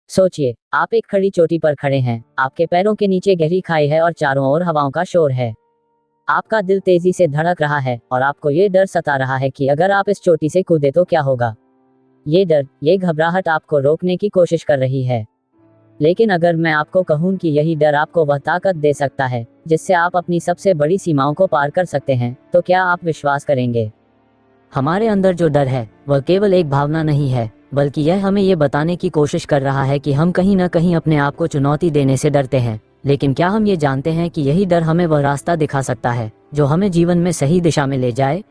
सोचिए, आप एक खड़ी चोटी पर खड़े हैं, आपके पैरों के नीचे गहरी खाई है और चारों ओर हवाओं का शोर है। आपका दिल तेजी से धड़क रहा है और आपको ये डर सता रहा है कि अगर आप इस चोटी से कूदे तो क्या होगा। ये डर, ये घबराहट आपको रोकने की कोशिश कर रही है। लेकिन अगर मैं आपको कहूं कि यही डर आपको वह ताकत दे सकता है जिससे आप अपनी सबसे बड़ी सीमाओं को पार कर सकते हैं, तो क्या आप विश्वास करेंगे? हमारे अंदर जो डर है वह केवल एक भावना नहीं है, बल्कि यह हमें ये बताने की कोशिश कर रहा है कि हम कहीं न कहीं अपने आप को चुनौती देने से डरते हैं। लेकिन क्या हम ये जानते हैं कि यही डर हमें वह रास्ता दिखा सकता है जो हमें जीवन में सही दिशा में ले जाए?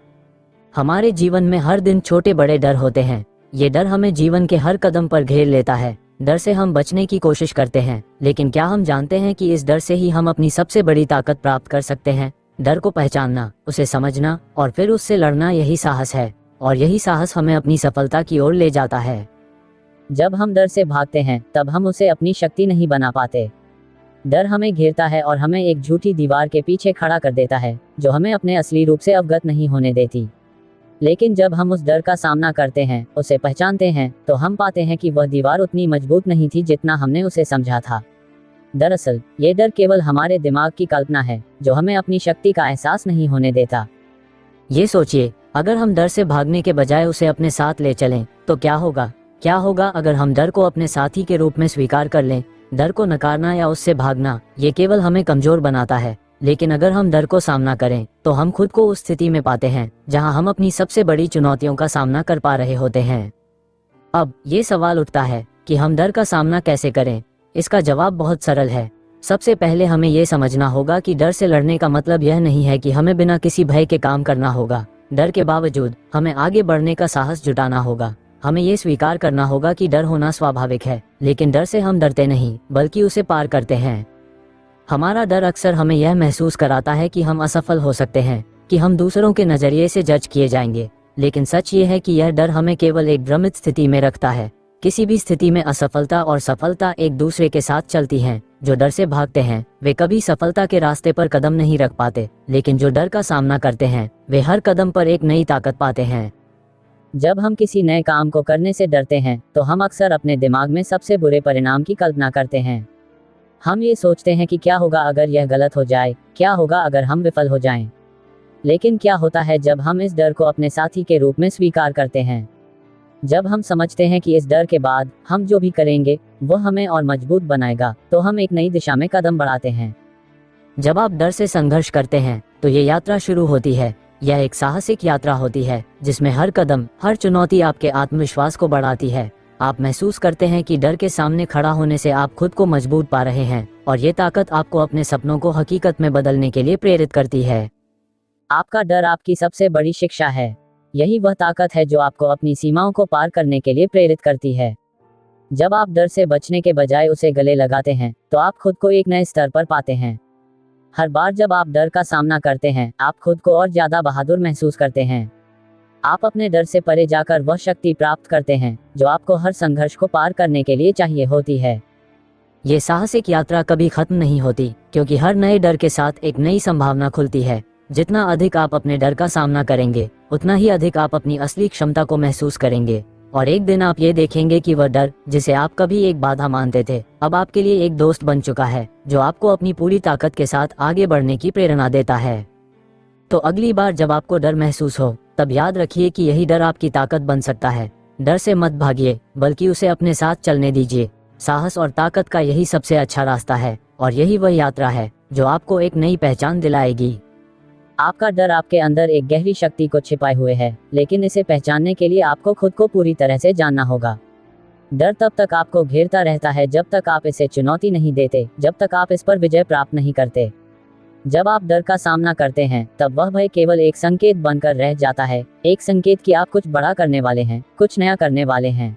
हमारे जीवन में हर दिन छोटे बड़े डर होते हैं। ये डर हमें जीवन के हर कदम पर घेर लेता है। डर से हम बचने की कोशिश करते हैं, लेकिन क्या हम जानते हैं कि इस डर से ही हम अपनी सबसे बड़ी ताकत प्राप्त कर सकते हैं? डर को पहचानना, उसे समझना और फिर उससे लड़ना, यही साहस है। और यही साहस हमें अपनी सफलता की ओर ले जाता है। जब हम डर से भागते हैं तब हम उसे अपनी शक्ति नहीं बना पाते। डर हमें घेरता है और हमें एक झूठी दीवार के पीछे खड़ा कर देता है जो हमें अपने असली रूप से अवगत नहीं होने देती। लेकिन जब हम उस डर का सामना करते हैं, उसे पहचानते हैं, तो हम पाते हैं कि वह दीवार उतनी मजबूत नहीं थी जितना हमने उसे समझा था। दरअसल ये डर केवल हमारे दिमाग की कल्पना है जो हमें अपनी शक्ति का एहसास नहीं होने देता। ये सोचिए, अगर हम डर से भागने के बजाय उसे अपने साथ ले चलें तो क्या होगा? क्या होगा अगर हम डर को अपने साथी के रूप में स्वीकार कर लें? डर को नकारना या उससे भागना, ये केवल हमें कमजोर बनाता है। लेकिन अगर हम डर को सामना करें तो हम खुद को उस स्थिति में पाते हैं जहां हम अपनी सबसे बड़ी चुनौतियों का सामना कर पा रहे होते हैं। अब ये सवाल उठता है कि हम डर का सामना कैसे करें? इसका जवाब बहुत सरल है। सबसे पहले हमें ये समझना होगा कि डर से लड़ने का मतलब यह नहीं है कि हमें बिना किसी भय के काम करना होगा। डर के बावजूद हमें आगे बढ़ने का साहस जुटाना होगा। हमें ये स्वीकार करना होगा कि डर होना स्वाभाविक है, लेकिन डर से हम डरते नहीं बल्कि उसे पार करते हैं। हमारा डर अक्सर हमें यह महसूस कराता है कि हम असफल हो सकते हैं, कि हम दूसरों के नजरिए से जज किए जाएंगे। लेकिन सच ये है कि यह डर हमें केवल एक भ्रमित स्थिति में रखता है। किसी भी स्थिति में असफलता और सफलता एक दूसरे के साथ चलती हैं। जो डर से भागते हैं वे कभी सफलता के रास्ते पर कदम नहीं रख पाते, लेकिन जो डर का सामना करते हैं वे हर कदम पर एक नई ताकत पाते हैं। जब हम किसी नए काम को करने से डरते हैं तो हम अक्सर अपने दिमाग में सबसे बुरे परिणाम की कल्पना करते हैं। हम ये सोचते हैं कि क्या होगा अगर यह गलत हो जाए, क्या होगा अगर हम विफल हो जाएं। लेकिन क्या होता है जब हम इस डर को अपने साथी के रूप में स्वीकार करते हैं? जब हम समझते हैं कि इस डर के बाद हम जो भी करेंगे वह हमें और मजबूत बनाएगा, तो हम एक नई दिशा में कदम बढ़ाते हैं। जब आप डर से संघर्ष करते हैं तो ये यात्रा शुरू होती है। यह एक साहसिक यात्रा होती है जिसमें हर कदम, हर चुनौती आपके आत्मविश्वास को बढ़ाती है। आप महसूस करते हैं कि डर के सामने खड़ा होने से आप खुद को मजबूत पा रहे हैं और ये ताकत आपको अपने सपनों को हकीकत में बदलने के लिए प्रेरित करती है। आपका डर आपकी सबसे बड़ी शिक्षा है। यही वह ताकत है जो आपको अपनी सीमाओं को पार करने के लिए प्रेरित करती है। जब आप डर से बचने के बजाय उसे गले लगाते हैं तो आप खुद को एक नए स्तर पर पाते हैं। हर बार जब आप डर का सामना करते हैं, आप खुद को और ज्यादा बहादुर महसूस करते हैं। आप अपने डर से परे जाकर वह शक्ति प्राप्त करते हैं जो आपको हर संघर्ष को पार करने के लिए चाहिए होती है। ये साहसिक यात्रा कभी खत्म नहीं होती, क्योंकि हर नए डर के साथ एक नई संभावना खुलती है। जितना अधिक आप अपने डर का सामना करेंगे, उतना ही अधिक आप अपनी असली क्षमता को महसूस करेंगे। और एक दिन आप ये देखेंगे कि वह डर जिसे आप कभी एक बाधा मानते थे, अब आपके लिए एक दोस्त बन चुका है जो आपको अपनी पूरी ताकत के साथ आगे बढ़ने की प्रेरणा देता है। तो अगली बार जब आपको डर महसूस हो, तब याद रखिए कि यही डर आपकी ताकत बन सकता है। डर से मत भागिए, बल्कि उसे अपने साथ चलने दीजिए। साहस और ताकत का यही सबसे अच्छा रास्ता है, और यही वह यात्रा है जो आपको एक नई पहचान दिलाएगी। आपका डर आपके अंदर एक गहरी शक्ति को छिपाए हुए है, लेकिन इसे पहचानने के लिए आपको खुद को पूरी तरह से जानना होगा। डर तब तक आपको घेरता रहता है जब तक आप इसे चुनौती नहीं देते, जब तक आप इस पर विजय प्राप्त नहीं करते। जब आप डर का सामना करते हैं तब वह भय केवल एक संकेत बनकर रह जाता है, एक संकेत कि आप कुछ बड़ा करने वाले हैं, कुछ नया करने वाले हैं।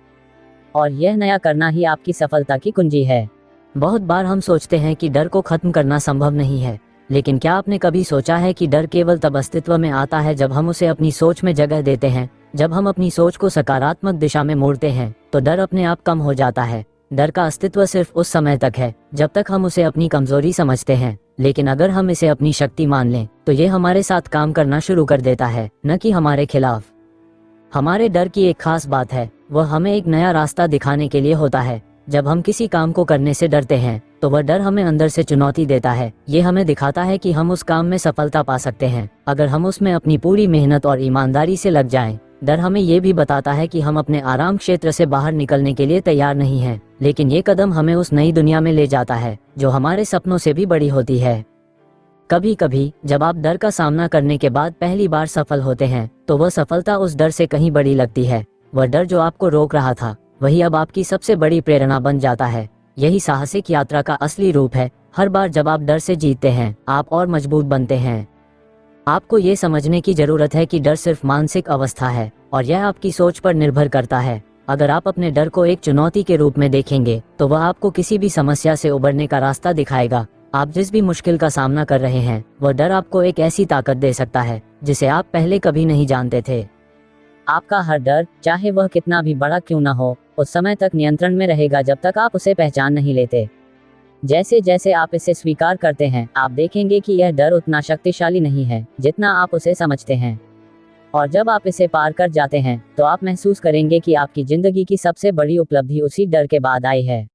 और यह नया करना ही आपकी सफलता की कुंजी है। बहुत बार हम सोचते हैं कि डर को खत्म करना संभव नहीं है, लेकिन क्या आपने कभी सोचा है कि डर केवल तब अस्तित्व में आता है जब हम उसे अपनी सोच में जगह देते हैं? जब हम अपनी सोच को सकारात्मक दिशा में मोड़ते हैं तो डर अपने आप कम हो जाता है। डर का अस्तित्व सिर्फ उस समय तक है जब तक हम उसे अपनी कमजोरी समझते हैं, लेकिन अगर हम इसे अपनी शक्ति मान लें तो ये हमारे साथ काम करना शुरू कर देता है, न कि हमारे खिलाफ। हमारे डर की एक खास बात है, वह हमें एक नया रास्ता दिखाने के लिए होता है। जब हम किसी काम को करने से डरते हैं तो वह डर हमें अंदर से चुनौती देता है। ये हमें दिखाता है कि हम उस काम में सफलता पा सकते हैं अगर हम उसमें अपनी पूरी मेहनत और ईमानदारी से लग जाएं। डर हमें ये भी बताता है कि हम अपने आराम क्षेत्र से बाहर निकलने के लिए तैयार नहीं हैं, लेकिन ये कदम हमें उस नई दुनिया में ले जाता है जो हमारे सपनों से भी बड़ी होती है। कभी कभी जब आप डर का सामना करने के बाद पहली बार सफल होते हैं तो वह सफलता उस डर से कहीं बड़ी लगती है। वह डर जो आपको रोक रहा था वही अब आपकी सबसे बड़ी प्रेरणा बन जाता है। यही साहसिक यात्रा का असली रूप है। हर बार जब आप डर से जीतते हैं आप और मजबूत बनते हैं। आपको ये समझने की जरूरत है कि डर सिर्फ मानसिक अवस्था है और यह आपकी सोच पर निर्भर करता है। अगर आप अपने डर को एक चुनौती के रूप में देखेंगे तो वह आपको किसी भी समस्या से उबरने का रास्ता दिखाएगा। आप जिस भी मुश्किल का सामना कर रहे हैं वह डर आपको एक ऐसी ताकत दे सकता है जिसे आप पहले कभी नहीं जानते थे। आपका हर डर, चाहे वह कितना भी बड़ा क्यों ना हो, उस समय तक नियंत्रण में रहेगा जब तक आप उसे पहचान नहीं लेते। जैसे जैसे आप इसे स्वीकार करते हैं आप देखेंगे कि यह डर उतना शक्तिशाली नहीं है जितना आप उसे समझते हैं। और जब आप इसे पार कर जाते हैं तो आप महसूस करेंगे कि आपकी जिंदगी की सबसे बड़ी उपलब्धि उसी डर के बाद आई है।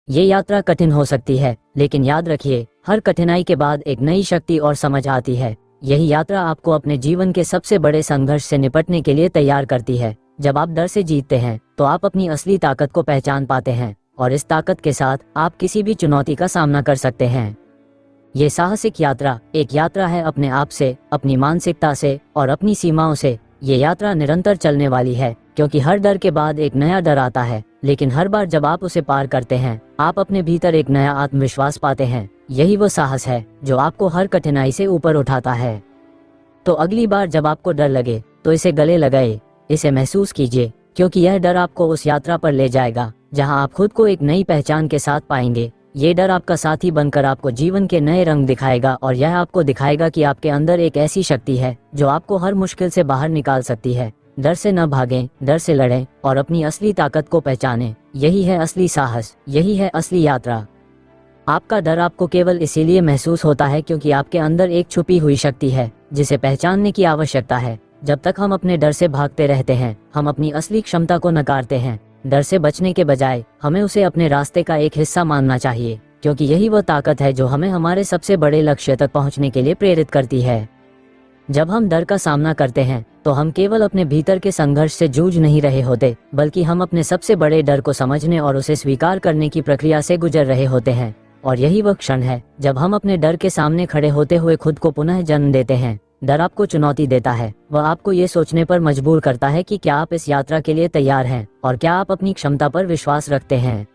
ये यात्रा कठिन हो सकती है, लेकिन याद रखिए हर कठिनाई के बाद एक नई शक्ति और समझ आती है। यही यात्रा आपको अपने जीवन के सबसे बड़े संघर्ष से निपटने के लिए तैयार करती है। जब आप डर से जीतते हैं तो आप अपनी असली ताकत को पहचान पाते हैं और इस ताकत के साथ आप किसी भी चुनौती का सामना कर सकते हैं। ये साहसिक यात्रा एक यात्रा है अपने आप से, अपनी मानसिकता से और अपनी सीमाओं से। ये यात्रा निरंतर चलने वाली है क्योंकि हर डर के बाद एक नया डर आता है, लेकिन हर बार जब आप उसे पार करते हैं आप अपने भीतर एक नया आत्मविश्वास पाते हैं। यही वो साहस है जो आपको हर कठिनाई से ऊपर उठाता है। तो अगली बार जब आपको डर लगे तो इसे गले लगाए, इसे महसूस कीजिए, क्योंकि यह डर आपको उस यात्रा पर ले जाएगा जहां आप खुद को एक नई पहचान के साथ पाएंगे। ये डर आपका साथी बनकर आपको जीवन के नए रंग दिखाएगा और यह आपको दिखाएगा कि आपके अंदर एक ऐसी शक्ति है जो आपको हर मुश्किल से बाहर निकाल सकती है। डर से न भागें, डर से लड़ें और अपनी असली ताकत को पहचानें। यही है असली साहस, यही है असली यात्रा। आपका डर आपको केवल इसीलिए महसूस होता है क्योंकि आपके अंदर एक छुपी हुई शक्ति है जिसे पहचानने की आवश्यकता है। जब तक हम अपने डर से भागते रहते हैं हम अपनी असली क्षमता को नकारते हैं। डर से बचने के बजाय हमें उसे अपने रास्ते का एक हिस्सा मानना चाहिए, क्योंकि यही वो ताकत है जो हमें हमारे सबसे बड़े लक्ष्य तक पहुंचने के लिए प्रेरित करती है। जब हम डर का सामना करते हैं तो हम केवल अपने भीतर के संघर्ष से जूझ नहीं रहे होते, बल्कि हम अपने सबसे बड़े डर को समझने और उसे स्वीकार करने की प्रक्रिया से गुजर रहे होते हैं। और यही वह क्षण है जब हम अपने डर के सामने खड़े होते हुए खुद को पुनः जन्म देते हैं। डर आपको चुनौती देता है, वह आपको ये सोचने पर मजबूर करता है कि क्या आप इस यात्रा के लिए तैयार हैं और क्या आप अपनी क्षमता पर विश्वास रखते हैं।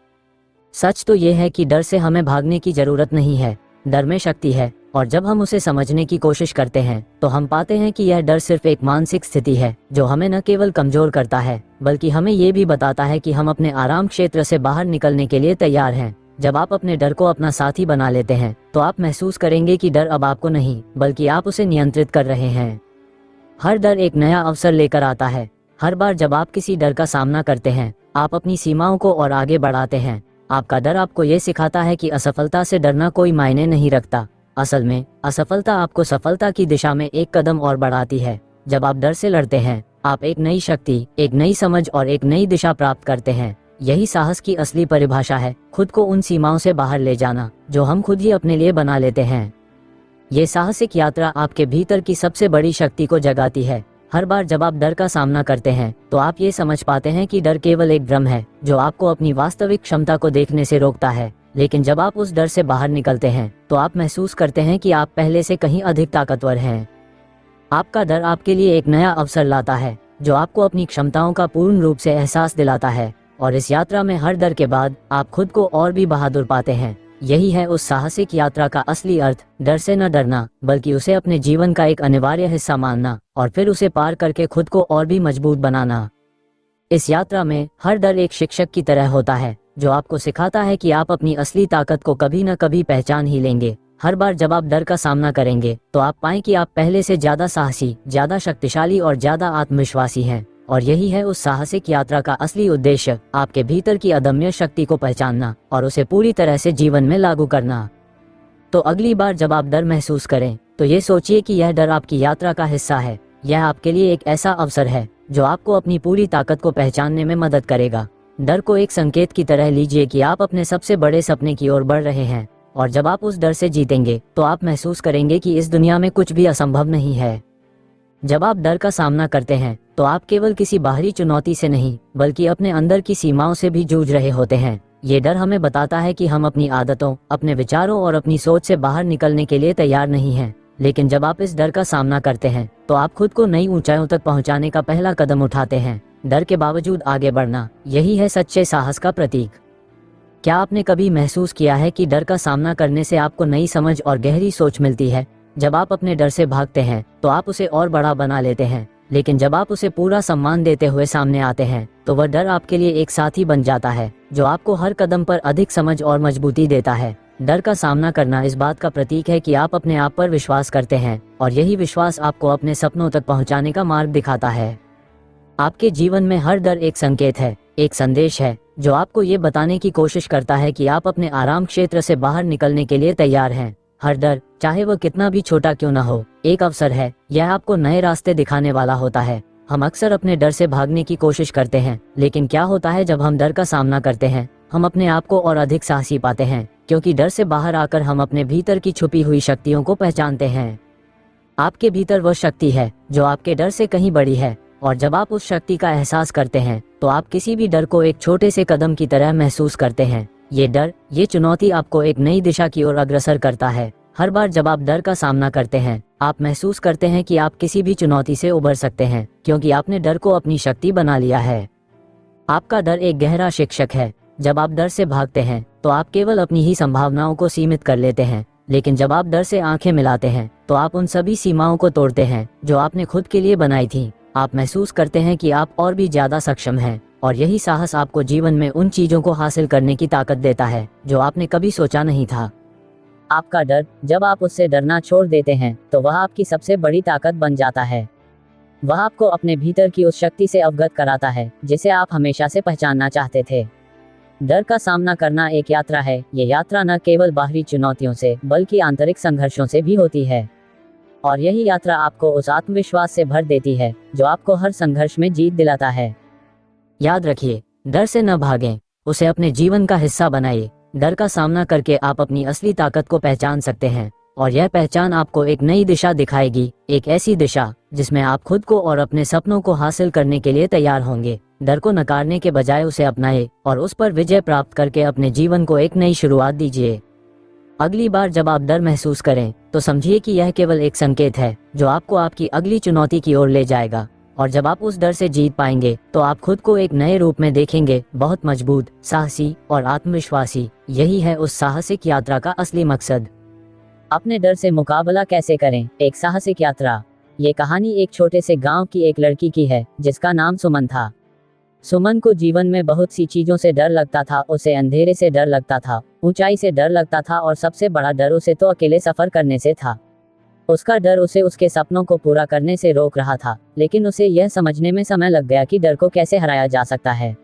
सच तो ये है कि डर से हमें भागने की जरूरत नहीं है, डर में शक्ति है और जब हम उसे समझने की कोशिश करते हैं तो हम पाते हैं कि यह डर सिर्फ एक मानसिक स्थिति है जो हमें न केवल कमजोर करता है बल्कि हमें ये भी बताता है कि हम अपने आराम क्षेत्र से बाहर निकलने के लिए तैयार हैं। जब आप अपने डर को अपना साथी बना लेते हैं तो आप महसूस करेंगे कि डर अब आपको नहीं बल्कि आप उसे नियंत्रित कर रहे हैं। हर डर एक नया अवसर लेकर आता है। हर बार जब आप किसी डर का सामना करते हैं आप अपनी सीमाओं को और आगे बढ़ाते हैं। आपका डर आपको ये सिखाता है कि असफलता से डरना कोई मायने नहीं रखता। असल में असफलता आपको सफलता की दिशा में एक कदम और बढ़ाती है। जब आप डर से लड़ते हैं आप एक नई शक्ति, एक नई समझ और एक नई दिशा प्राप्त करते हैं। यही साहस की असली परिभाषा है, खुद को उन सीमाओं से बाहर ले जाना जो हम खुद ही अपने लिए बना लेते हैं। ये साहसिक यात्रा आपके भीतर की सबसे बड़ी शक्ति को जगाती है। हर बार जब आप डर का सामना करते हैं तो आप ये समझ पाते हैं कि डर केवल एक भ्रम है जो आपको अपनी वास्तविक क्षमता को देखने से रोकता है। लेकिन जब आप उस डर से बाहर निकलते हैं तो आप महसूस करते हैं कि आप पहले से कहीं अधिक ताकतवर हैं। आपका डर आपके लिए एक नया अवसर लाता है जो आपको अपनी क्षमताओं का पूर्ण रूप से एहसास दिलाता है और इस यात्रा में हर डर के बाद आप खुद को और भी बहादुर पाते हैं। यही है उस साहसिक यात्रा का असली अर्थ, डर से न डरना बल्कि उसे अपने जीवन का एक अनिवार्य हिस्सा मानना और फिर उसे पार करके खुद को और भी मजबूत बनाना। इस यात्रा में हर डर एक शिक्षक की तरह होता है जो आपको सिखाता है कि आप अपनी असली ताकत को कभी न कभी पहचान ही लेंगे। हर बार जब आप डर का सामना करेंगे तो आप पाएं कि आप पहले से ज्यादा साहसी, ज्यादा शक्तिशाली और ज्यादा आत्मविश्वासी हैं। और यही है उस साहसिक यात्रा का असली उद्देश्य, आपके भीतर की अदम्य शक्ति को पहचानना और उसे पूरी तरह से जीवन में लागू करना। तो अगली बार जब आप डर महसूस करें तो ये सोचिए कि यह डर आपकी यात्रा का हिस्सा है। यह आपके लिए एक ऐसा अवसर है जो आपको अपनी पूरी ताकत को पहचानने में मदद करेगा। डर को एक संकेत की तरह लीजिए कि आप अपने सबसे बड़े सपने की ओर बढ़ रहे हैं, और जब आप उस डर से जीतेंगे तो आप महसूस करेंगे कि इस दुनिया में कुछ भी असंभव नहीं है। जब आप डर का सामना करते हैं तो आप केवल किसी बाहरी चुनौती से नहीं बल्कि अपने अंदर की सीमाओं से भी जूझ रहे होते हैं। ये डर हमें बताता है कि हम अपनी आदतों, अपने विचारों और अपनी सोच से बाहर निकलने के लिए तैयार नहीं हैं। लेकिन जब आप इस डर का सामना करते हैं तो आप खुद को नई ऊंचाइयों तक पहुंचाने का पहला कदम उठाते हैं। डर के बावजूद आगे बढ़ना, यही है सच्चे साहस का प्रतीक। क्या आपने कभी महसूस किया है कि डर का सामना करने से आपको नई समझ और गहरी सोच मिलती है? जब आप अपने डर से भागते हैं तो आप उसे और बड़ा बना लेते हैं, लेकिन जब आप उसे पूरा सम्मान देते हुए सामने आते हैं तो वह डर आपके लिए एक साथी बन जाता है जो आपको हर कदम पर अधिक समझ और मजबूती देता है। डर का सामना करना इस बात का प्रतीक है कि आप अपने आप पर विश्वास करते हैं, और यही विश्वास आपको अपने सपनों तक पहुंचाने का मार्ग दिखाता है। आपके जीवन में हर डर एक संकेत है, एक संदेश है जो आपको ये बताने की कोशिश करता है कि आप अपने आराम क्षेत्र से बाहर निकलने के लिए तैयार हैं। हर डर, चाहे वह कितना भी छोटा क्यों न हो, एक अवसर है। यह आपको नए रास्ते दिखाने वाला होता है। हम अक्सर अपने डर से भागने की कोशिश करते हैं, लेकिन क्या होता है जब हम डर का सामना करते हैं? हम अपने आप को और अधिक साहसी पाते हैं, क्योंकि डर से बाहर आकर हम अपने भीतर की छुपी हुई शक्तियों को पहचानते हैं। आपके भीतर वह शक्ति है जो आपके डर से कहीं बड़ी है, और जब आप उस शक्ति का एहसास करते हैं तो आप किसी भी डर को एक छोटे से कदम की तरह महसूस करते हैं। ये डर, ये चुनौती आपको एक नई दिशा की ओर अग्रसर करता है। हर बार जब आप डर का सामना करते हैं, आप महसूस करते हैं कि आप किसी भी चुनौती से उबर सकते हैं, क्योंकि आपने डर को अपनी शक्ति बना लिया है। आपका डर एक गहरा शिक्षक है। जब आप डर से भागते हैं तो आप केवल अपनी ही संभावनाओं को सीमित कर लेते हैं, लेकिन जब आप डर से आंखें मिलाते हैं तो आप उन सभी सीमाओं को तोड़ते हैं जो आपने खुद के लिए बनाई थी। आप महसूस करते हैं कि आप और भी ज्यादा सक्षम हैं, और यही साहस आपको जीवन में उन चीजों को हासिल करने की ताकत देता है जो आपने कभी सोचा नहीं था। आपका डर, जब आप उससे डरना छोड़ देते हैं तो वह आपकी सबसे बड़ी ताकत बन जाता है। वह आपको अपने भीतर की उस शक्ति से अवगत कराता है जिसे आप हमेशा से पहचानना चाहते थे। डर का सामना करना एक यात्रा है। ये यात्रा न केवल बाहरी चुनौतियों से बल्कि आंतरिक संघर्षों से भी होती है, और यही यात्रा आपको उस आत्मविश्वास से भर देती है जो आपको हर संघर्ष में जीत दिलाता है। याद रखिए, डर से न भागें, उसे अपने जीवन का हिस्सा बनाइए। डर का सामना करके आप अपनी असली ताकत को पहचान सकते हैं, और यह पहचान आपको एक नई दिशा दिखाएगी, एक ऐसी दिशा जिसमें आप खुद को और अपने सपनों को हासिल करने के लिए तैयार होंगे। डर को नकारने के बजाय उसे अपनाएं और उस पर विजय प्राप्त करके अपने जीवन को एक नई शुरुआत दीजिए। अगली बार जब आप डर महसूस करें तो समझिए कि यह केवल एक संकेत है जो आपको आपकी अगली चुनौती की ओर ले जाएगा, और जब आप उस डर से जीत पाएंगे तो आप खुद को एक नए रूप में देखेंगे, बहुत मजबूत, साहसी और आत्मविश्वासी। यही है उस साहसिक यात्रा का असली मकसद। अपने डर से मुकाबला कैसे करें? एक साहसिक यात्रा। ये कहानी एक छोटे से गांव की एक लड़की की है जिसका नाम सुमन था। सुमन को जीवन में बहुत सी चीजों से डर लगता था। उसे अंधेरे से डर लगता था, ऊंचाई से डर लगता था, और सबसे बड़ा डर उसे तो अकेले सफर करने से था। उसका डर उसे उसके सपनों को पूरा करने से रोक रहा था, लेकिन उसे यह समझने में समय लग गया कि डर को कैसे हराया जा सकता है।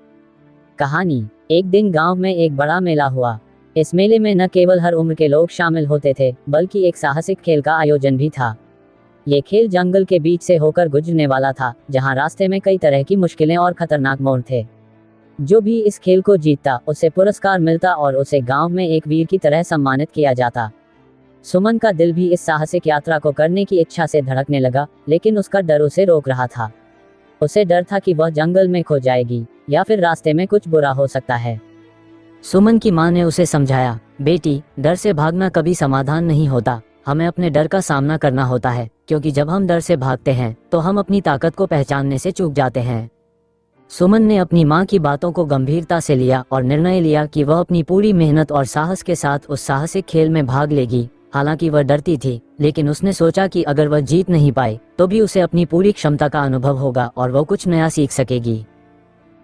कहानी। एक दिन गांव में एक बड़ा मेला हुआ। इस मेले में न केवल हर उम्र के लोग शामिल होते थे, बल्कि एक साहसिक खेल का आयोजन भी था। ये खेल जंगल के बीच से होकर गुजरने वाला था, जहां रास्ते में कई तरह की मुश्किलें और खतरनाक मोड़ थे। जो भी इस खेल को जीतता उसे पुरस्कार मिलता और उसे गांव में एक वीर की तरह सम्मानित किया जाता। सुमन का दिल भी इस साहसिक यात्रा को करने की इच्छा से धड़कने लगा, लेकिन उसका डर उसे रोक रहा था। उसे डर था कि वह जंगल में खो जाएगी या फिर रास्ते में कुछ बुरा हो सकता है। सुमन की मां ने उसे समझाया, बेटी, डर से भागना कभी समाधान नहीं होता। हमें अपने डर का सामना करना होता है, क्योंकि जब हम डर से भागते हैं तो हम अपनी ताकत को पहचानने से चूक जाते हैं। सुमन ने अपनी मां की बातों को गंभीरता से लिया और निर्णय लिया कि वह अपनी पूरी मेहनत और साहस के साथ उस साहसिक खेल में भाग लेगी। हालांकि वह डरती थी, लेकिन उसने सोचा कि अगर वह जीत नहीं पाई तो भी उसे अपनी पूरी क्षमता का अनुभव होगा और वह कुछ नया सीख सकेगी।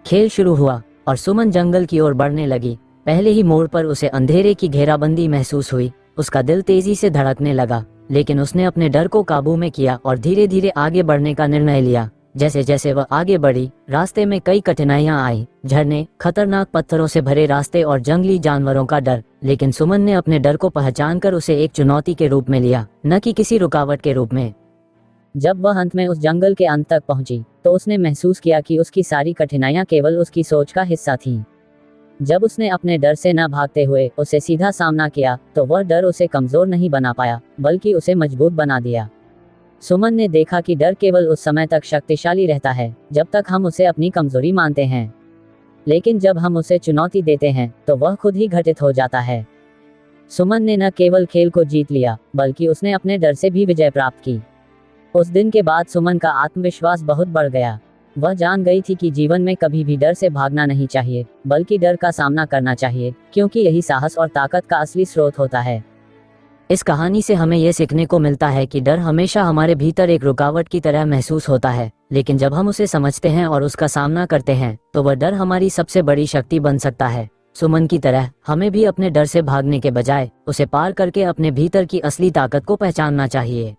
खेल शुरू हुआ और सुमन जंगल की ओर बढ़ने लगी। पहले ही मोड़ पर उसे अंधेरे की घेराबंदी महसूस हुई। उसका दिल तेजी से धड़कने लगा, लेकिन उसने अपने डर को काबू में किया और धीरे धीरे आगे बढ़ने का निर्णय लिया। जैसे जैसे वह आगे बढ़ी, रास्ते में कई कठिनाइयां आई, झरने, खतरनाक पत्थरों से भरे रास्ते और जंगली जानवरों का डर। लेकिन सुमन ने अपने डर को पहचानकर उसे एक चुनौती के रूप में लिया, न कि किसी रुकावट के रूप में। जब वह अंत में उस जंगल के अंत तक पहुंची तो उसने महसूस किया कि उसकी सारी कठिनाइयां केवल उसकी सोच का हिस्सा थीं। जब उसने अपने डर से न भागते हुए उसे सीधा सामना किया तो वह डर उसे कमजोर नहीं बना पाया, बल्कि उसे मजबूत बना दिया। सुमन ने देखा कि डर केवल उस समय तक शक्तिशाली रहता है जब तक हम उसे अपनी कमजोरी मानते हैं, लेकिन जब हम उसे चुनौती देते हैं तो वह खुद ही घटित हो जाता है। सुमन ने न केवल खेल को जीत लिया, बल्कि उसने अपने डर से भी विजय प्राप्त की। उस दिन के बाद सुमन का आत्मविश्वास बहुत बढ़ गया। वह जान गई थी कि जीवन में कभी भी डर से भागना नहीं चाहिए, बल्कि डर का सामना करना चाहिए, क्योंकि यही साहस और ताकत का असली स्रोत होता है। इस कहानी से हमें यह सीखने को मिलता है कि डर हमेशा हमारे भीतर एक रुकावट की तरह महसूस होता है, लेकिन जब हम उसे समझते हैं और उसका सामना करते हैं तो वह डर हमारी सबसे बड़ी शक्ति बन सकता है। सुमन की तरह हमें भी अपने डर से भागने के बजाय उसे पार करके अपने भीतर की असली ताकत को पहचानना चाहिए।